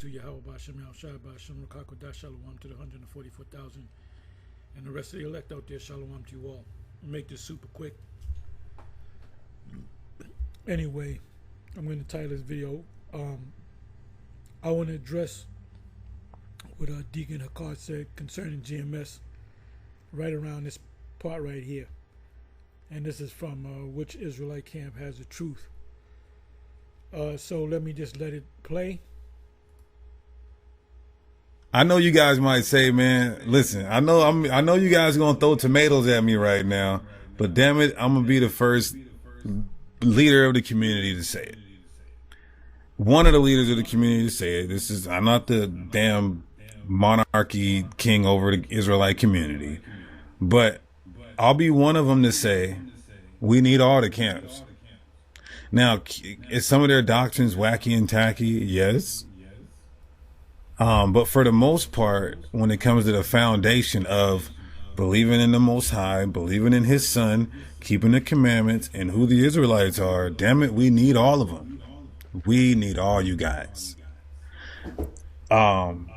to Yahweh Ba'Shem Yahushua Ba'Shem Rakakodah Shalom to the 144,000 and the rest of the elect out there. Shalom to you all. I'll make this super quick. Anyway, I'm going to title this video. I want to address what Deacon Hakkah said concerning GMS right around this part right here. And this is from Which Israelite Camp Has the Truth. So let me just let it play. I know you guys might say, man, listen, I know you guys are going to throw tomatoes at me right now, but damn it, I'm going to be the first leader of the community to say it. One of the leaders of the community to say it. I'm not the damn monarchy king over the Israelite community, but I'll be one of them to say we need all the camps. Now, is some of their doctrines wacky and tacky? Yes. But for the most part, when it comes to the foundation of believing in the Most High, believing in His Son, keeping the commandments, and who the Israelites are, damn it, we need all of them. We need all you guys. So I'm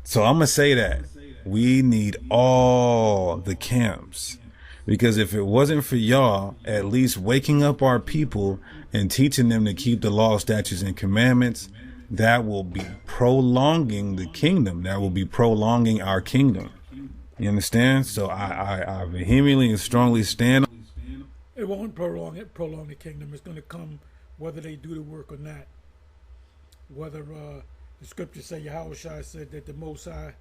going to say that. We need all the camps. Because if it wasn't for y'all at least waking up our people and teaching them to keep the law, statutes, and commandments, that will be prolonging the kingdom. That will be prolonging our kingdom. You understand? So I vehemently and strongly stand. It won't prolong the kingdom. It's going to come whether they do the work or not. Whether the scriptures say, Yahweh said that the Most High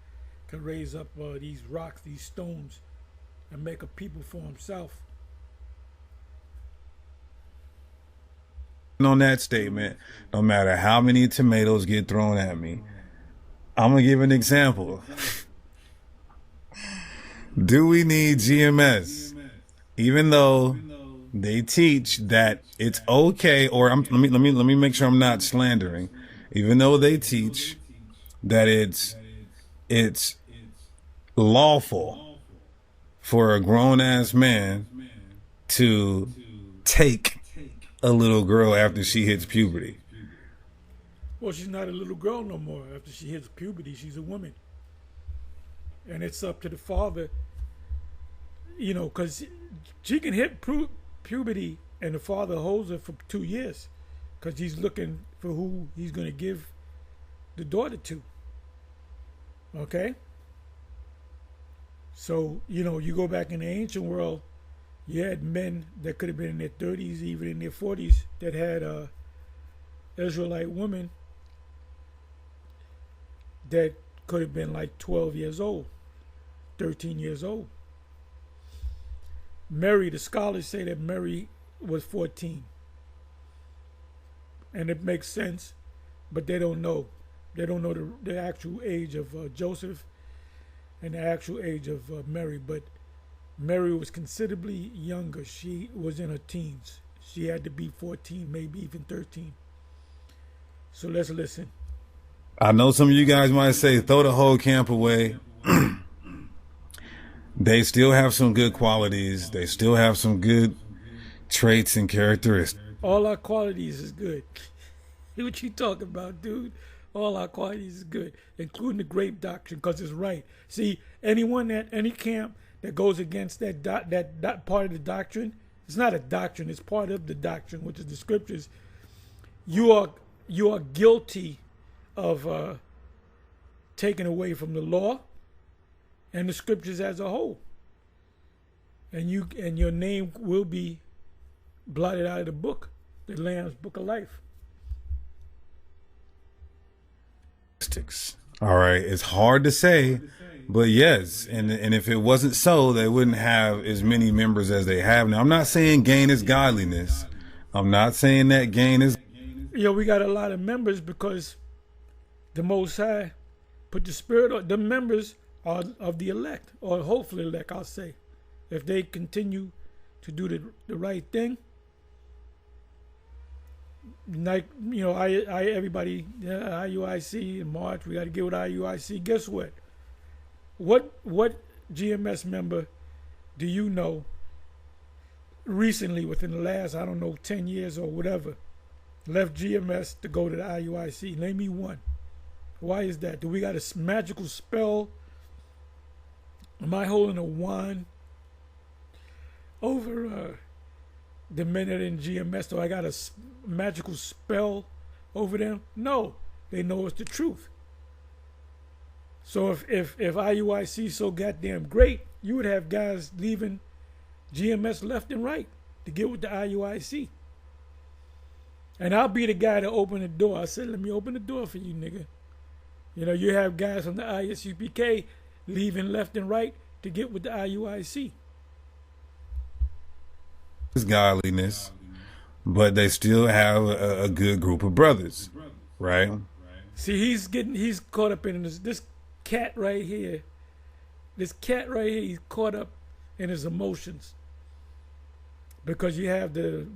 can raise up these rocks, these stones, and make a people for Himself. On that statement, no matter how many tomatoes get thrown at me, I'm going to give an example. Do we need GMS? Even though they teach that it's okay, or let me make sure I'm not slandering. Even though they teach that it's lawful for a grown-ass man to take a little girl after she hits puberty. Well, she's not a little girl no more. After she hits puberty, she's a woman. And it's up to the father, because she can hit puberty and the father holds her for 2 years because he's looking for who he's going to give the daughter to. Okay? So, you go back in the ancient world, you had men that could have been in their 30s, even in their 40s, that had Israelite women that could have been like 12 years old, 13 years old. Mary, the scholars say that Mary was 14. And it makes sense, but they don't know. They don't know the actual age of Joseph and the actual age of Mary, but Mary was considerably younger. She was in her teens. She had to be 14, maybe even 13. So let's listen. I know some of you guys might say, throw the whole camp away. They still have some good qualities. They still have some good traits and characteristics. All our qualities is good. What you talking about, dude? All our qualities is good, including the grape doctrine, because it's right. See, any camp that goes against that part of the doctrine, it's not a doctrine, it's part of the doctrine, which is the scriptures. You are guilty of taking away from the law and the scriptures as a whole. And your name will be blotted out of the book, the Lamb's Book of Life. All right, it's hard to say, but yes, and if it wasn't so, they wouldn't have as many members as they have now. I'm not saying gain is godliness. I'm not saying that gain is. We got a lot of members because the Most High put the Spirit on. The members are of the elect, or hopefully elect, I'll say. If they continue to do the right thing, like, everybody, IUIC in March, we got to get with IUIC. Guess what? What GMS member do you know recently, within the last, 10 years or whatever, left GMS to go to the IUIC? Name me one. Why is that? Do we got a magical spell? Am I holding a wand over the men that are in GMS? Do I got a magical spell over them? No, they know it's the truth. So if IUIC is so goddamn great, you would have guys leaving GMS left and right to get with the IUIC. And I'll be the guy to open the door. I said, let me open the door for you, nigga. You know, you have guys from the ISUPK leaving left and right to get with the IUIC. It's godliness, but they still have a good group of brothers, right? See, he's caught up in this cat right here. This cat right here, he's caught up in his emotions. Because you have the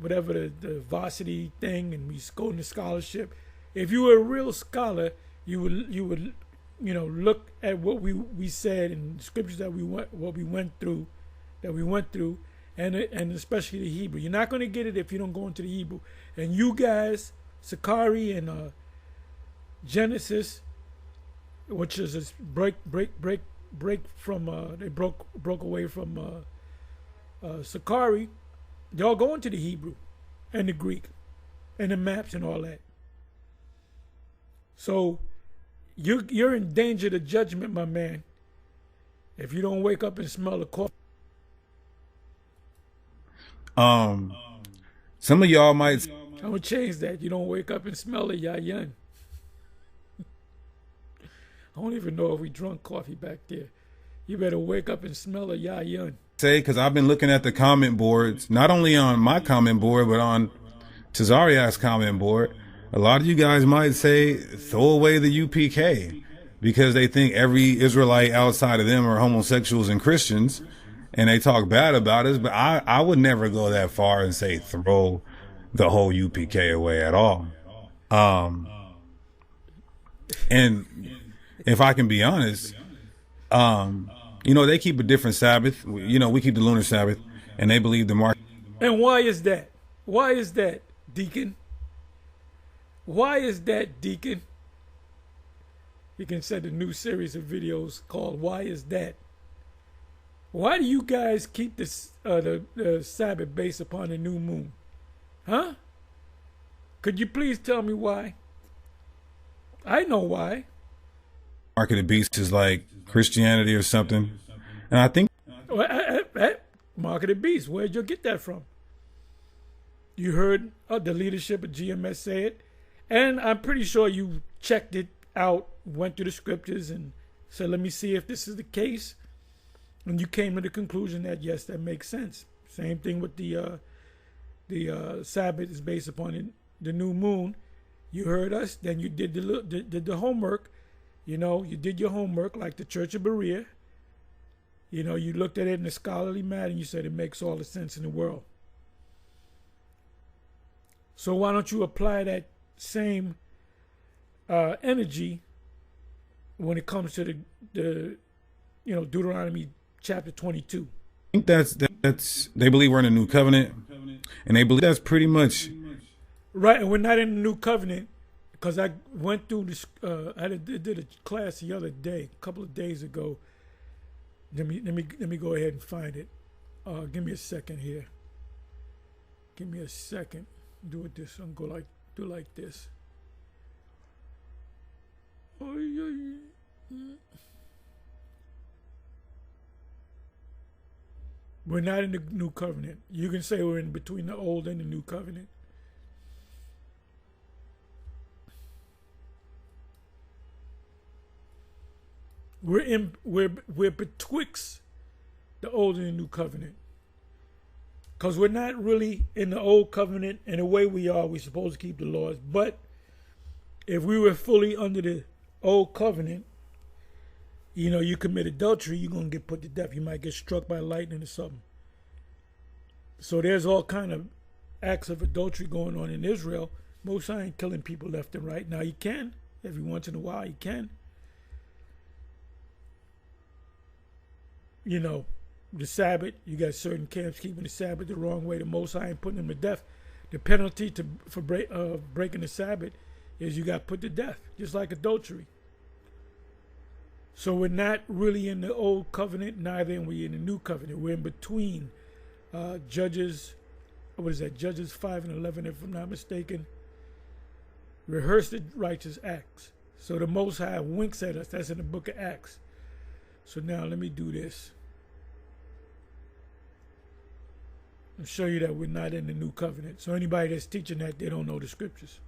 varsity thing, and we go into scholarship. If you were a real scholar, you would look at what we said in scriptures that we went through, and especially the Hebrew. You're not going to get it if you don't go into the Hebrew. And you guys, Sakari and Genesis, which is a break from they broke away from Sakari. Y'all go into the Hebrew and the Greek and the maps and all that. So you're in danger of judgment, my man, if you don't wake up and smell the coffee. Some of y'all might. I'm gonna change that. You don't wake up and smell the yayan. I don't even know if we drunk coffee back there. You better wake up and smell a yayan. Say, because I've been looking at the comment boards, not only on my comment board, but on Tazariak's comment board. A lot of you guys might say, throw away the UPK, because they think every Israelite outside of them are homosexuals and Christians, and they talk bad about us. But I would never go that far and say throw the whole UPK away at all. And if I can be honest, they keep a different Sabbath. We keep the lunar Sabbath, and they believe the mark. And why is that? Why is that, Deacon? Why is that, Deacon? You can send a new series of videos called "Why Is That?" Why do you guys keep this the Sabbath based upon the new moon? Huh? Could you please tell me why? I know why. Mark of the Beast is like Christianity or something, and I think Mark of the Beast. Where'd you get that from? You heard the leadership of GMS say it, and I'm pretty sure you checked it out, went through the scriptures, and said, "Let me see if this is the case." And you came to the conclusion that yes, that makes sense. Same thing with the Sabbath is based upon the new moon. You heard us, then you did the homework. You did your homework like the Church of Berea. You looked at it in a scholarly manner and you said it makes all the sense in the world. So why don't you apply that same energy when it comes to the Deuteronomy chapter 22? I think that's they believe we're in a new covenant, and they believe that's pretty much right. And we're not in the new covenant. Because I went through this, I did a class the other day, a couple of days ago. Let me go ahead and find it. Give me a second here. Give me a second. Do it this. I'm gonna do like this. We're not in the new covenant. You can say we're in between the old and the new covenant. We're betwixt the old and the new covenant, because we're not really in the old covenant in the way we're supposed to keep the laws. But if we were fully under the old covenant, you commit adultery, you're gonna get put to death. You might get struck by lightning or something. So there's all kind of acts of adultery going on in Israel. Most ain't killing people left and right. Now you can, every once in a while you can. The Sabbath, you got certain camps keeping the Sabbath the wrong way. The Most High ain't putting them to death. The penalty for breaking the Sabbath is you got put to death, just like adultery. So we're not really in the old covenant, neither are we in the new covenant. We're in between Judges, what is that? Judges 5 and 11, if I'm not mistaken. Rehearse the righteous acts. So the Most High winks at us. That's in the book of Acts. So now let me do this. I'll show you that we're not in the new covenant. So anybody that's teaching that, they don't know the scriptures.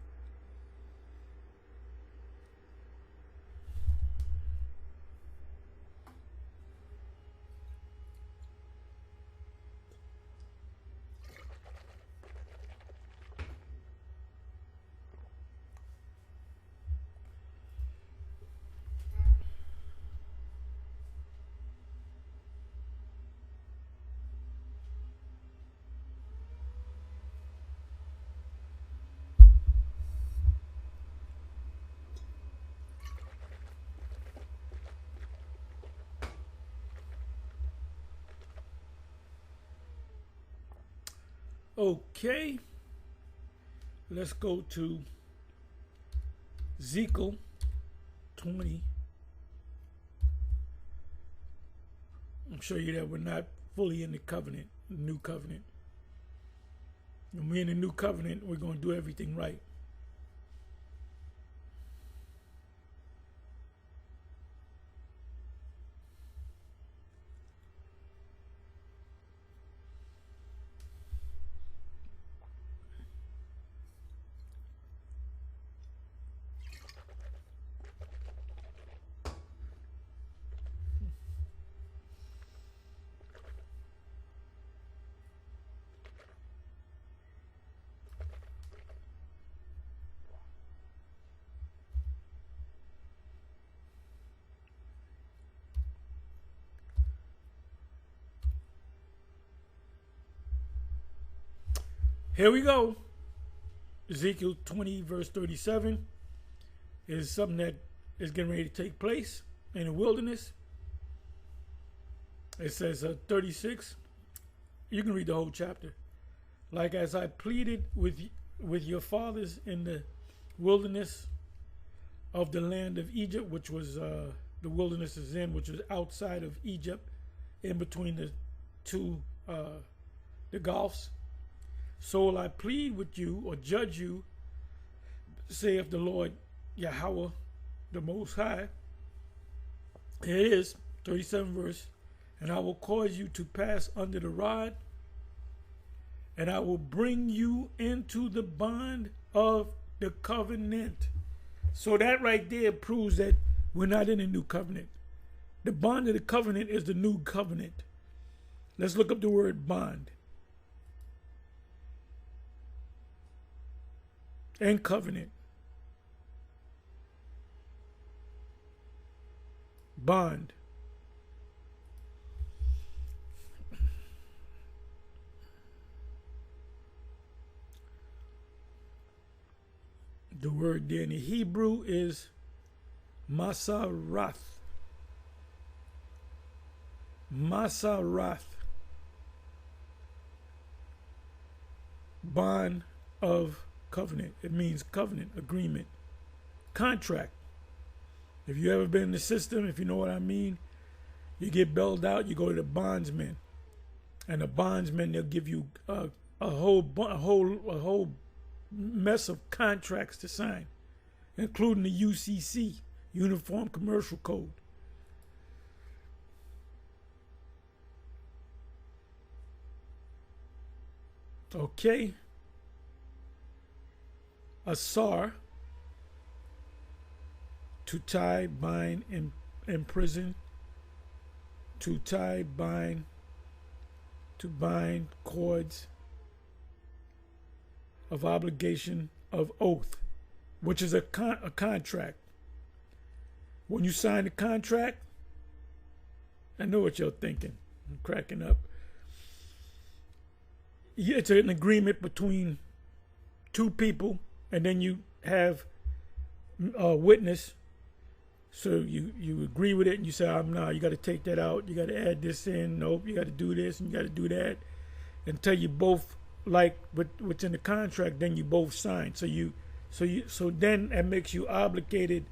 Okay, let's go to Ezekiel 20. I'll show you that we're not fully in the covenant, the new covenant. When we're in the new covenant, we're going to do everything right. Here we go. Ezekiel 20 verse 37 is something that is getting ready to take place in the wilderness. It says 36. You can read the whole chapter. Like as I pleaded with your fathers in the wilderness of the land of Egypt, which was the wilderness is in, which was outside of Egypt, in between the two the Gulfs. So will I plead with you or judge you, saith the Lord Yahweh, the Most High. Here it is, 37 verse. And I will cause you to pass under the rod, and I will bring you into the bond of the covenant. So that right there proves that we're not in a new covenant. The bond of the covenant is the new covenant. Let's look up the word bond. And covenant. Bond. The word there in the Hebrew is Masarath. Masarath. Bond of covenant. It means covenant, agreement, contract. If you ever been in the system, if you know what I mean, you get bailed out, you go to the bondsman, and the bondsman, they'll give you a whole mess of contracts to sign, including the UCC, Uniform Commercial Code. Okay. Asar, to tie, bind, imprison, to tie, bind, to bind, cords of obligation of oath, which is a contract. When you sign a contract, I know what you're thinking. I'm cracking up. It's an agreement between two people, and then you have a witness. So you agree with it, and you say, no, you got to take that out. You got to add this in. Nope, you got to do this, and you got to do that. Until you both like what's in the contract, then you both sign. So then that makes you obligated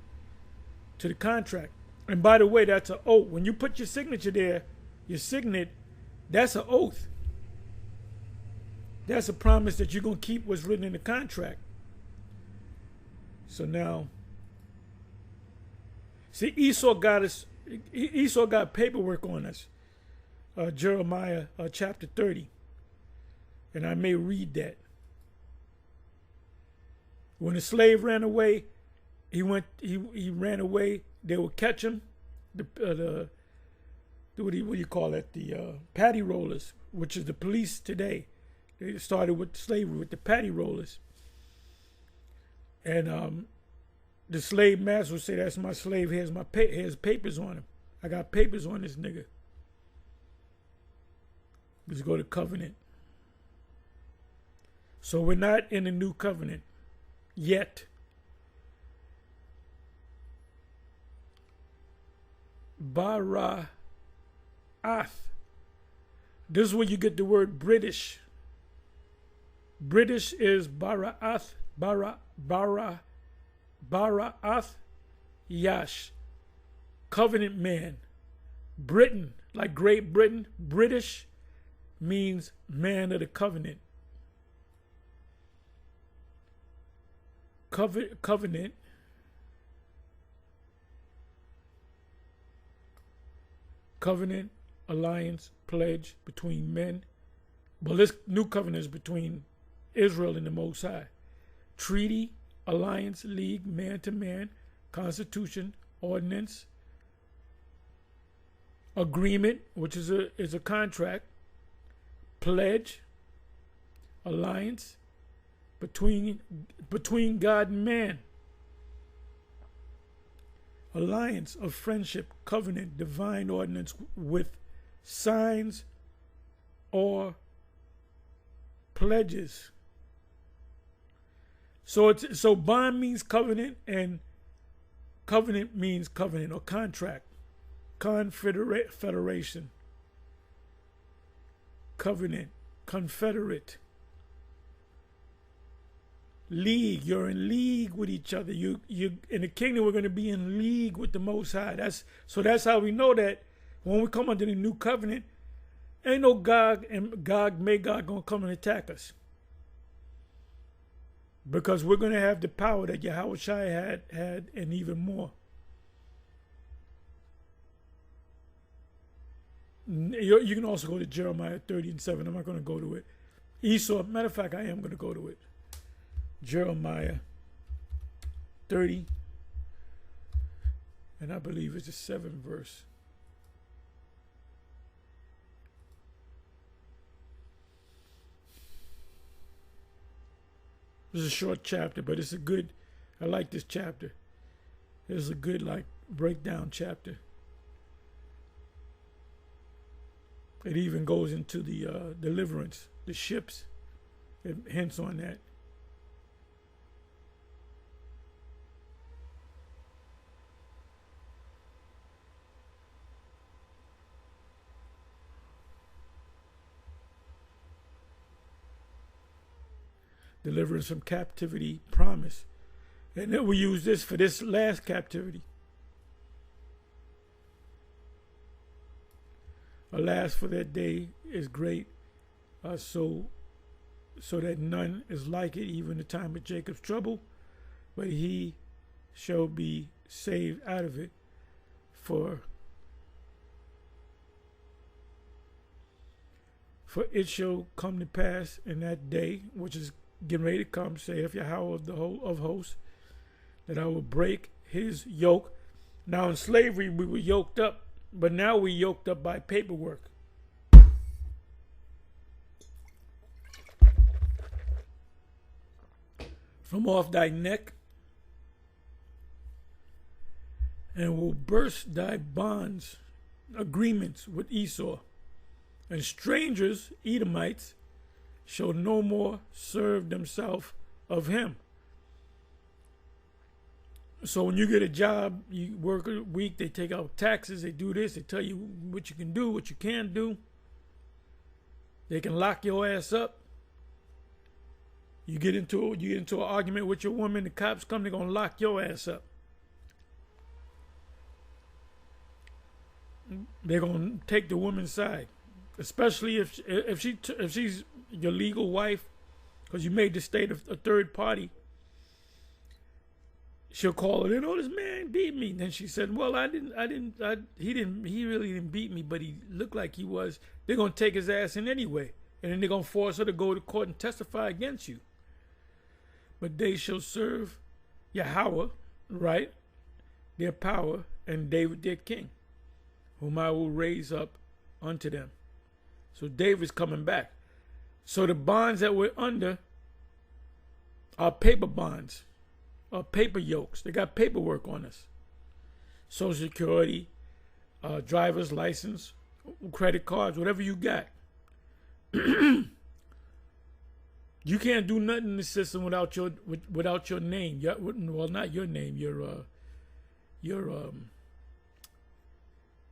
to the contract. And by the way, that's an oath. When you put your signature there, your signet, that's an oath. That's a promise that you're going to keep what's written in the contract. So now, see, Esau got paperwork on us. Jeremiah chapter 30. And I may read that. When the slave ran away, he ran away. They would catch him. What do you call it? The patty rollers, which is the police today. They started with slavery with the patty rollers. And the slave master would say, "That's my slave. Here's papers on him. I got papers on this nigga." Let's go to covenant. So we're not in the new covenant yet. Bara'ath. This is where you get the word British. British is Bara'ath. Bara'ath Yash. Covenant man. Britain, like Great Britain. British means man of the covenant. Covenant. Covenant, alliance, pledge between men. Well, this new covenant is between Israel and the Most High. Treaty, alliance, league, man to man, constitution, ordinance, agreement, which is a contract, pledge, alliance between God and man. Alliance of friendship, covenant, divine ordinance with signs or pledges. So bond means covenant, and covenant means covenant or contract. Federation. Covenant, confederate. League, you're in league with each other. You in the kingdom, we're going to be in league with the Most High. That's how we know that when we come under the new covenant, ain't no Magog gonna come and attack us, because we're going to have the power that Yahushua had and even more. You can also go to Jeremiah 30:7. I'm not going to go to it. Esau, matter of fact, I am going to go to it. Jeremiah 30, and I believe it's the 7th verse. This is a short chapter, but it's I like this chapter. It's a good, breakdown chapter. It even goes into the deliverance, the ships. It hints on that. Deliverance from captivity, promise. And then we use this for this last captivity. Alas, for that day is great, so that none is like it, even the time of Jacob's trouble, but he shall be saved out of it. For it shall come to pass in that day, which is getting ready to come, saith Yahweh of hosts, that I will break his yoke. Now in slavery we were yoked up, but now we yoked up by paperwork. From off thy neck, and will burst thy bonds, agreements with Esau, and strangers, Edomites, shall no more serve themselves of him. So when you get a job, you work a week, they take out taxes, they do this, they tell you what you can do, what you can't do. They can lock your ass up. You get into an argument with your woman, the cops come, they're gonna lock your ass up. they're gonna take the woman's side, especially if she's your legal wife, because you made the state a third party. She'll call it in. Oh, this man beat me. Then she said, "Well, he really didn't beat me, but he looked like he was." They're gonna take his ass in anyway, and then they're gonna force her to go to court and testify against you. But they shall serve Yahweh, right, their power, and David their king, whom I will raise up unto them. So David's coming back. So the bonds that we're under are paper bonds, are paper yokes. They got paperwork on us. Social Security, driver's license, credit cards, whatever you got. You can't do nothing in the system without your name. Well, not your name. Your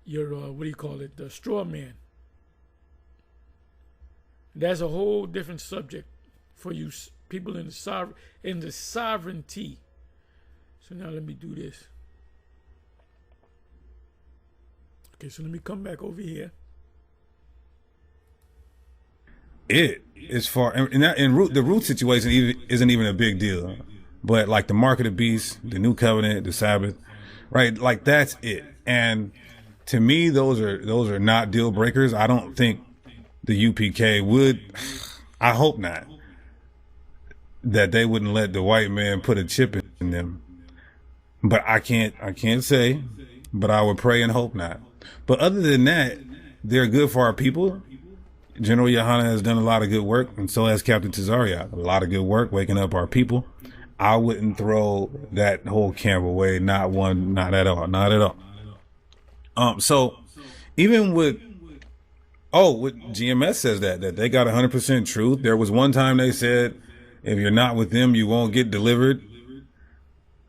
what do you call it? The straw man. That's a whole different subject for you people in the sovereignty. So now let me do this. Okay, so let me come back over here. The root situation isn't even a big deal, but like the mark of the beast, the new covenant, the Sabbath, right? Like that's it. And to me, those are not deal breakers. I don't think the UPK would. I hope not. That they wouldn't let the white man put a chip in them. But I can't say. But I would pray and hope not. But other than that, they're good for our people. General Yohana has done a lot of good work, and so has Captain Tazariak. A lot of good work waking up our people. I wouldn't throw that whole camp away. Not one, not at all. Not at all. So even with GMS says that they got 100% truth. There was one time they said, if you're not with them, you won't get delivered.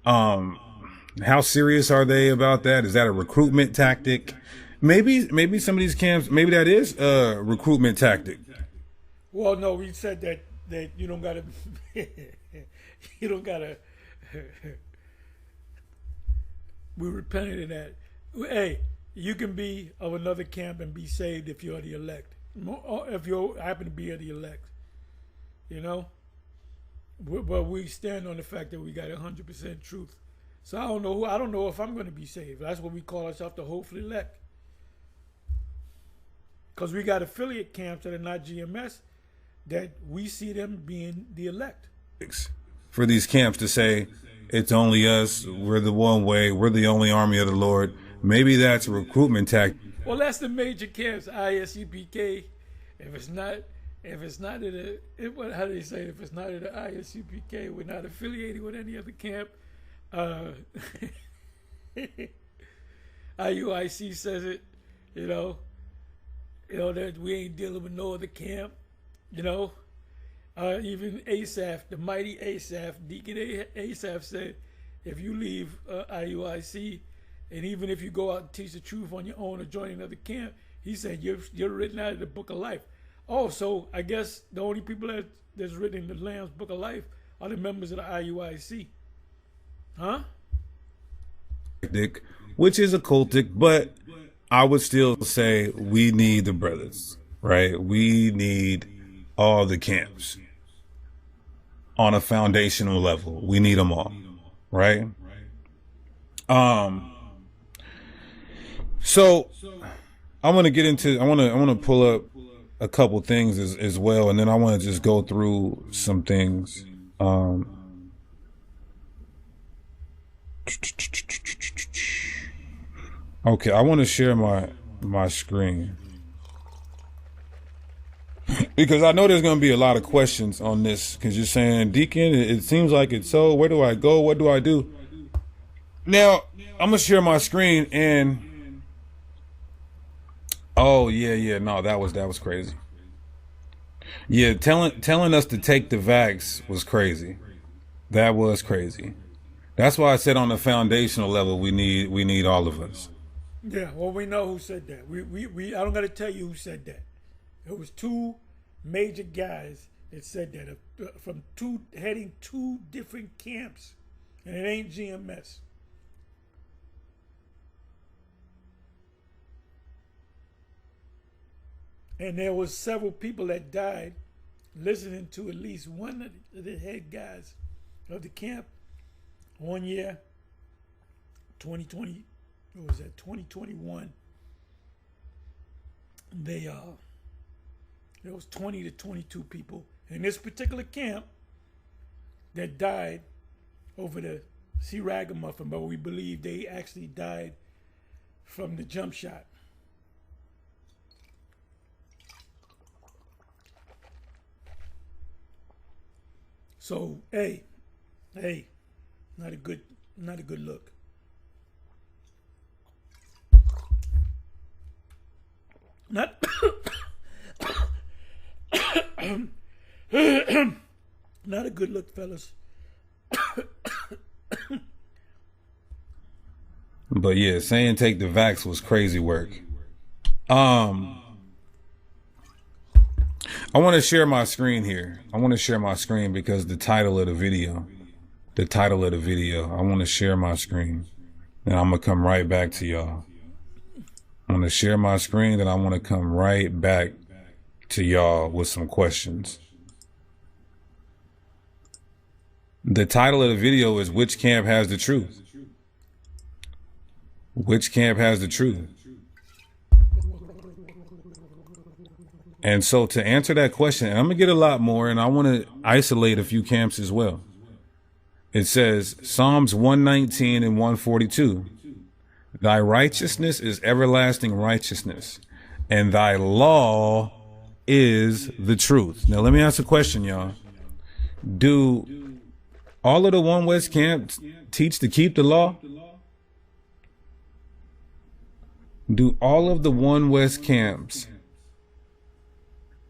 How serious are they about that? Is that a recruitment tactic? Maybe some of these camps, maybe that is a recruitment tactic. Well, no, we said that you don't gotta, you don't gotta. We repented of that. Hey, you can be of another camp and be saved if you're the elect. If you happen to be of the elect, you know. But we stand on the fact that we got 100% truth. So I don't know if I'm going to be saved. That's what we call ourselves, the hopefully elect. Because we got affiliate camps that are not GMS that we see them being the elect. For these camps to say, it's only us, we're the one way, we're the only army of the Lord. Maybe that's a recruitment tactic. Well, that's the major camps, ISUPK. If it's not how do they say it? If it's not at the ISUPK, we're not affiliated with any other camp. IUIC says it, you know that we ain't dealing with no other camp, even Asaph, the mighty Asaph, Deacon Asaph said, if you leave IUIC, and even if you go out and teach the truth on your own or join another camp, he said you're written out of the book of life. Oh, so I guess the only people that's written in the Lamb's book of life are the members of the IUIC. Huh? Which is occultic, but I would still say we need the brothers, right? We need all the camps on a foundational level. We need them all, right? So I want to pull up a couple things as well, and then I want to just go through some things. Okay, I want to share my screen because I know there's going to be a lot of questions on this because you're saying, Deacon, it seems like it's so. Where do I go? What do I do? Now, I'm going to share my screen and oh, yeah, no, that was crazy. Yeah, telling us to take the vax was crazy. That was crazy. That's why I said on the foundational level we need all of us. Yeah, well, we know who said that. We I don't got to tell you who said that. It was two major guys that said that from heading two different camps, and it ain't GMS. And there was several people that died listening to at least one of the head guys of the camp. One year, 2020, what was that, 2021, there was 20 to 22 people in this particular camp that died over the sea ragamuffin, but we believe they actually died from the jump shot. So, hey, not a good look. Not not a good look, fellas. But yeah, saying take the vax was crazy work. I want to share my screen here. I want to share my screen because the title of the video, I want to share my screen. And I'm going to come right back to y'all. I'm going to share my screen and I want to come right back to y'all with some questions. The title of the video is Which Camp Has the Truth? Which camp has the truth? And so to answer that question, and I'm going to get a lot more, and I want to isolate a few camps as well. It says, Psalms 119 and 142, Thy righteousness is everlasting righteousness, and thy law is the truth. Now, let me ask a question, y'all. Do all of the One West camps teach to keep the law? Do all of the One West camps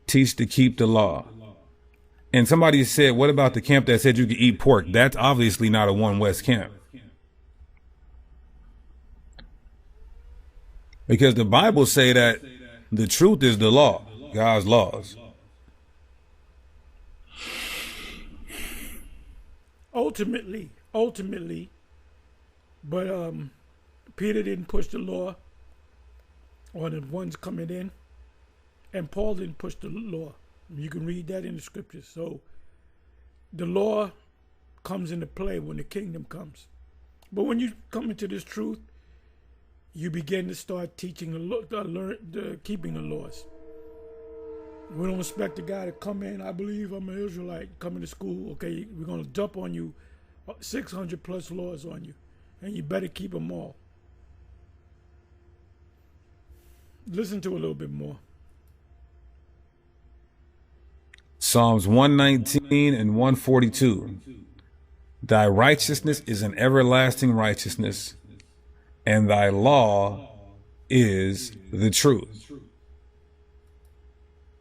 teach to keep the law? And somebody said, what about the camp that said you could eat pork? That's obviously not a One West camp. Because the Bible say that the truth is the law, God's laws. Ultimately, but Peter didn't push the law on the ones coming in, and Paul didn't push the law. You can read that in the scriptures. So the law comes into play when the kingdom comes. But when you come into this truth, you begin to start teaching keeping the laws. We don't expect a guy to come in, I believe I'm an Israelite, coming to school, okay, we're going to dump on you 600 plus laws on you, and you better keep them all. Listen to a little bit more. Psalms 119 and 142. Thy righteousness is an everlasting righteousness, and thy law is the truth.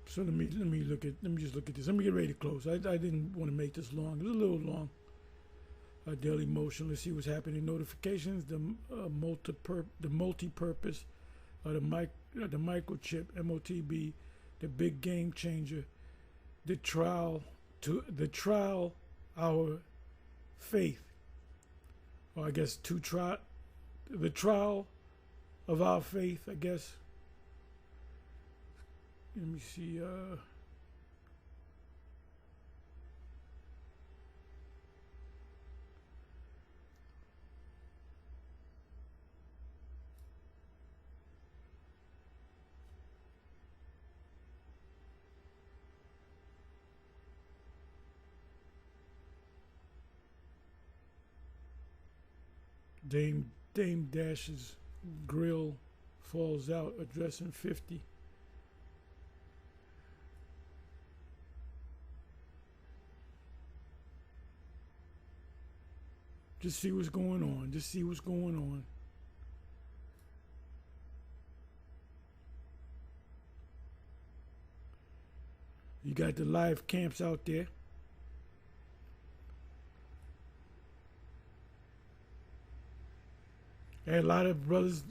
So let me just look at this. Let me get ready to close. I didn't want to make this long. It was a little long. Daily motion. Let's see what's happening. Notifications. The multi-purpose. The microchip. MOTB. The big game changer. The trial. Our faith. Or I guess the trial of our faith. I guess. Let me see. Dame Dash's grill falls out, addressing 50. Just see what's going on. You got the live camps out there. And a lot of brothers,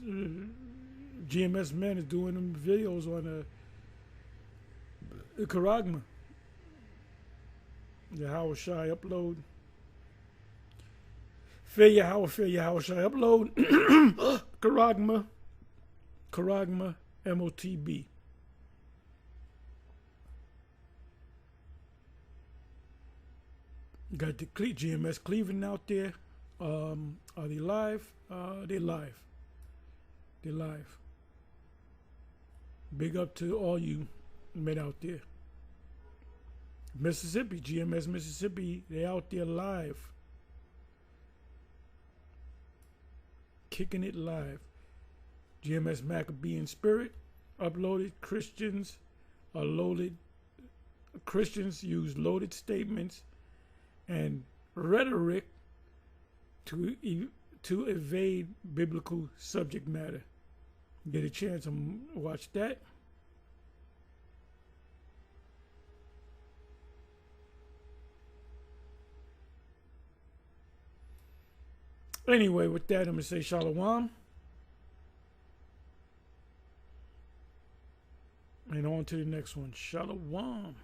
GMS men, is doing them videos on the Karagma. The Howard Shai upload. Fear Howard Shai upload. Karagma, MOTB. Got the GMS Cleveland out there. Are they live? They're live. They're live. Big up to all you men out there. Mississippi, GMS Mississippi, they out there live. Kicking it live. GMS Maccabean Spirit uploaded. Christians use loaded statements and rhetoric to evade biblical subject matter. Get a chance to watch that. Anyway, with that, I'm going to say shalom. And on to the next one. Shalom.